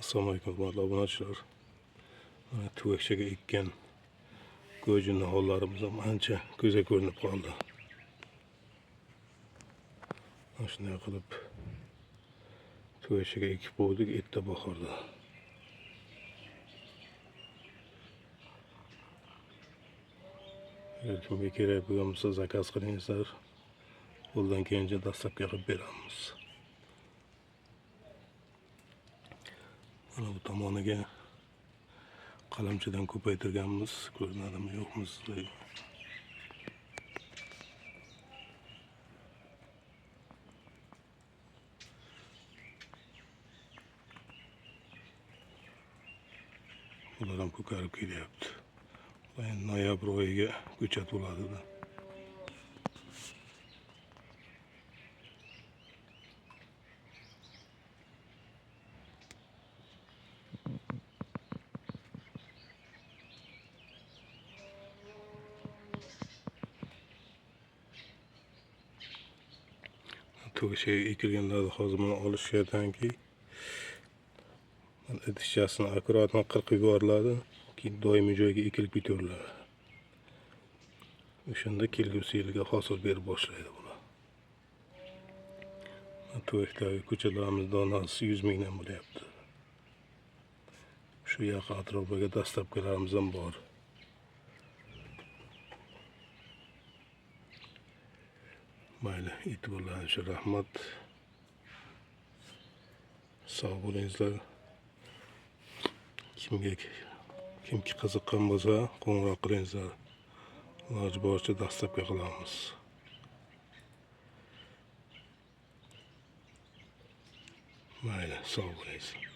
Assalomu alaykum hurmatli obunachilar. Mana tuvakchaga ekkan go'jinni hollarimiz ham ancha ko'zga ko'rinib qoldi. Mana shunday qilib tuvakchaga ekib qo'ydik erta bahorda. Agar kimga kerak bo'lgan bo'lsa zakaz qilingizlar. Qo'ldan kelgancha dastlabki qilib beramiz. Mana bu tomoniga qalamchidan ko'paytirganmiz. Ko'rinadimi yo'qmi sizlarga? Bular ham ko'karib kelyapti. Endi noyabr oyiga ko'chat bo'ladi-da. Tuvakchaga ekilganlarni hozir mana olish sheridanki idishchasini akkuratni qirqib yuboriladi, keyin doimiy joyga ekilib ketaveradi. O'shanda kelgusi yilga hosil berib boshlaydi bular. Tuvakdagi ko'chatlarimiz donasi 100 mingdan bo'lyapti. Shu yaqin atrofiga dastlabkilarimiz ham bor. Mayli, e'tiborlaringiz uchun rahmat. Sog' bo'lingizlar. Kimki qiziqqan bo'lsa qo'ng'iroq qilingizlar. Iloji boricha dastlabki qilamiz. Mayli, sog' bo'lingizlar.